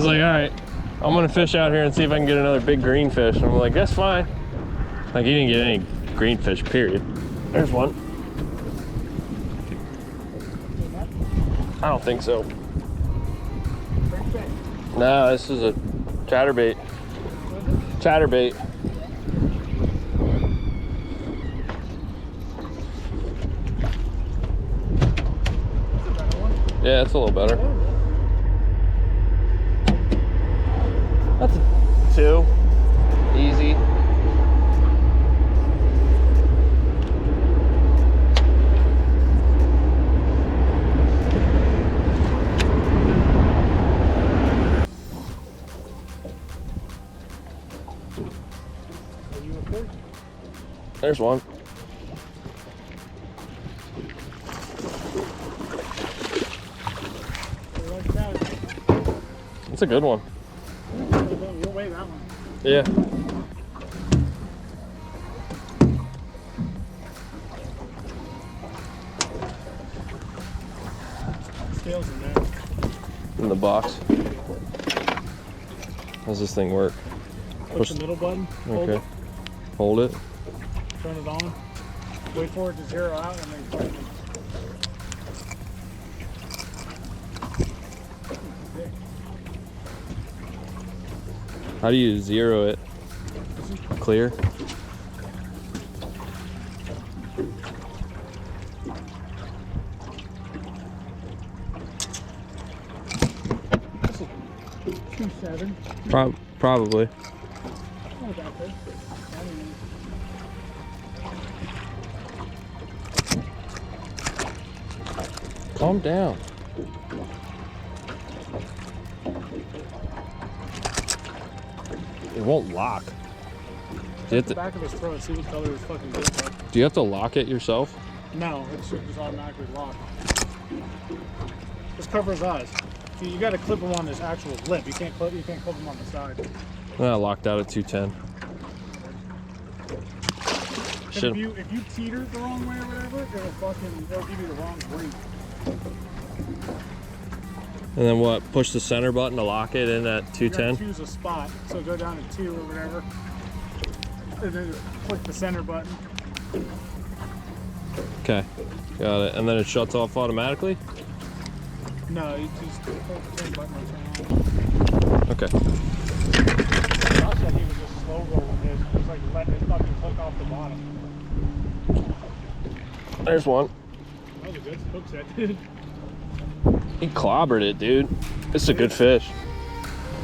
He's like, all right, I'm gonna fish out here and see if I can get another big green fish. And I'm like, that's fine. Like, he didn't get any green fish, period. There's one. I don't think so. No, this is a chatterbait. Chatterbait. Yeah, it's a little better. That's a 2. Easy. There's one. It's a good one. You'll weigh that one. Yeah. Scales in there. In the box. How's this thing work? Push the middle button. Hold Okay. it. Hold it. Turn it on. Wait for it to zero out and then tighten it. How do you zero it? Clear? This is 2.7. Probably. Not that good. Calm down. It won't lock. Do you have The to, back of his throat, see what color his fucking grip is. do you have to lock it yourself? No, it should just automatically lock. Just cover his eyes. See, you gotta clip him on his actual lip. You can't clip him on the side. Locked out at 210. If you teeter the wrong way or whatever, it'll give you the wrong weight. And then what? Push the center button to lock it in at 210? Choose a spot, so go down to 2 or whatever, and then click the center button. Okay, got it. And then it shuts off automatically? No, you just hold the same button and turn on. Okay. Josh said he was just slow rolling his. It was like letting it fucking hook off the bottom. There's one. That was a good hook set, dude. He clobbered it, dude. It's a good fish.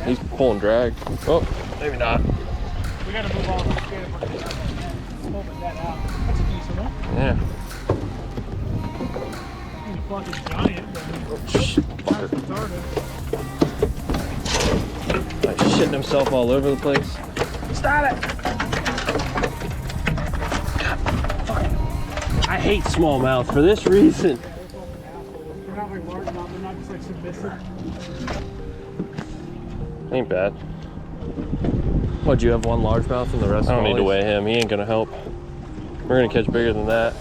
He's pulling drag. Oh, maybe not. We gotta move on. Let's get it. Pull the net out. That's a decent one. Yeah. He's a fucking giant, but that's retarded. Like shitting himself all over the place. Stop it! I hate smallmouth for this reason. They're not like largemouth, they're not just like submissive. Ain't bad. What'd you have, one largemouth and the rest? I don't need to weigh him. He ain't gonna help. We're gonna catch bigger than that.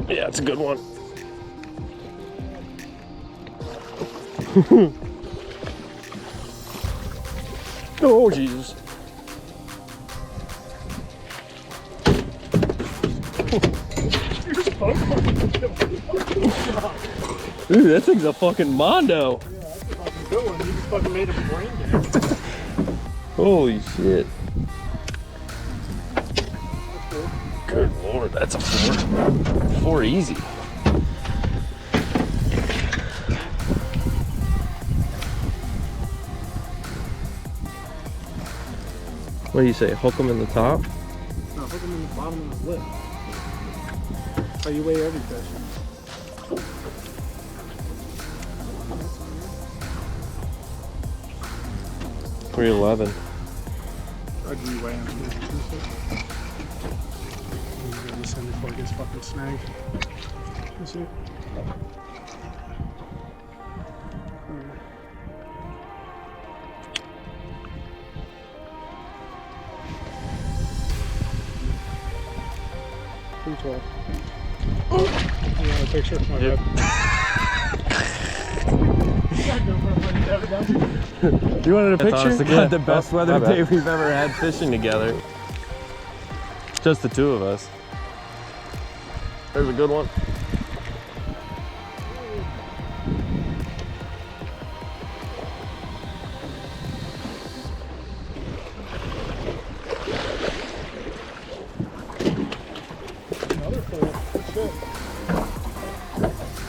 Yeah, it's a good one. Oh, Jesus. Dude, that thing's a fucking mondo. Yeah, that's a fucking good one. You just fucking made a brain dance. Holy shit. Good lord, that's a 4. 4 easy. What do you say? Hook them in the top? No, hook him in the bottom of his lip. How you weigh every fish. 311. I'd re-weigh him. He's gonna descend before he gets fucking snagged. You see? $312. You want a picture? My Yep. bad. You wanted a That's picture? honestly Yeah. the best Oh, weather my bad. day we've ever had fishing together. Just the two of us. There's a good one. Another four. Good shit.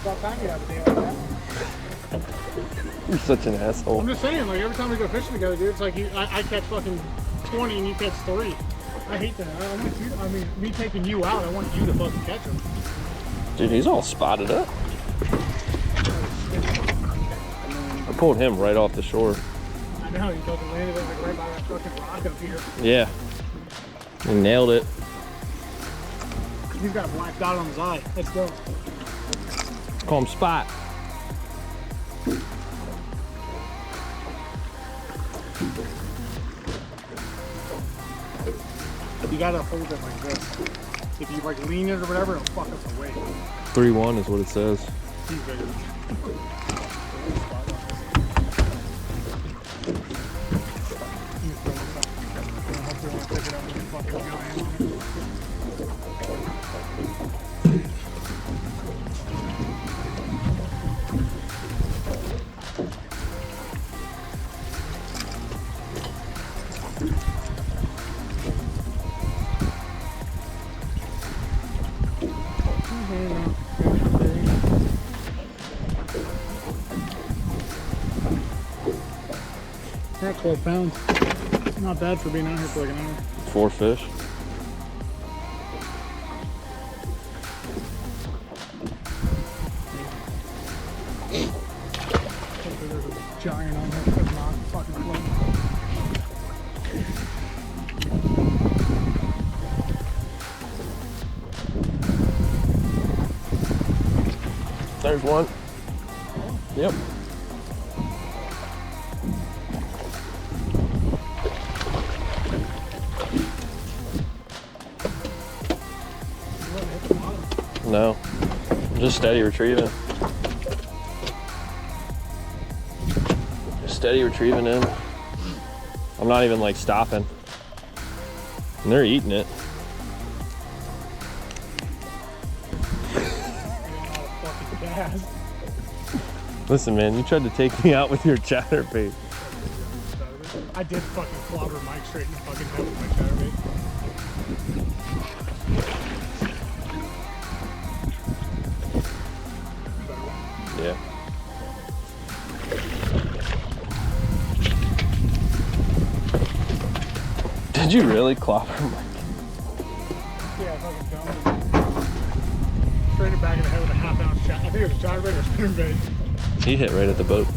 About time you have a day like that. You're such an asshole. I'm just saying, like every time we go fishing together, dude, it's like I catch fucking 20 and you catch 3. I hate that. I want you. I mean, me taking you out, I want you to fucking catch them. Dude, he's all spotted up. I pulled him right off the shore. I know, you fucking landed like right by that fucking rock up here. Yeah. He nailed it. He's got a black dot on his eye. Let's go. Call him Spot. You gotta hold it like this. If you like lean it or whatever, it'll fuck us away. 3-1 is what it says. He's bigger. That's 12 pounds. Not bad for being out here for like an hour. 4 fish. Hopefully there's a giant on here that's not fucking floating. There's one. Yep. No, I'm just steady retrieving. Just steady retrieving in. I'm not even like stopping. And they're eating it. Listen, man, you tried to take me out with your chatterbait. I did fucking clobber Mike straight in the fucking head with my chatterbait. Yeah. Did you really clobber Mike? Yeah, fucking dumb. Straight it back in the head with a half-ounce chat. I think it was a chatterbait or spinnerbait. He hit right at the boat.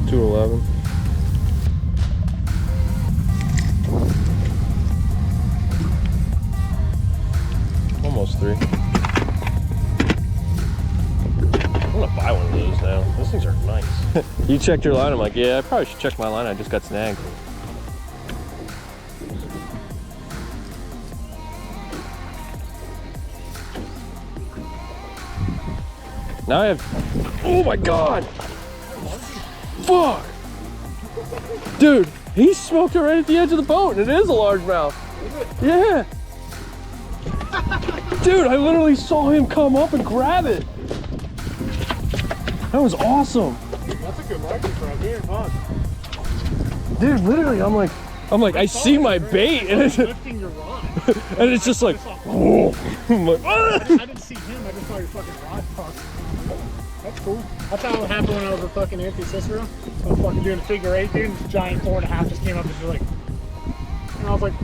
$2.11. Almost 3. I'm gonna buy one of those now. Those things are nice. You checked your line? I'm like, yeah, I probably should check my line. I just got snagged. Now I have, oh my God. Fuck. Dude, he smoked it right at the edge of the boat, and it is a largemouth. Yeah. Dude, I literally saw him come up and grab it. That was awesome. That's a good license for us. Here, fun. Dude, literally, I'm like, I see my bait, and it's, Lifting your rod. and it's just like, whoa. I'm like, I didn't see him. I just saw your fucking rod fuck. That's cool. That's how it happened when I was with fucking Anthony Cicero. I was fucking doing a figure 8, dude, and this giant 4.5 just came up and was like, and I was like,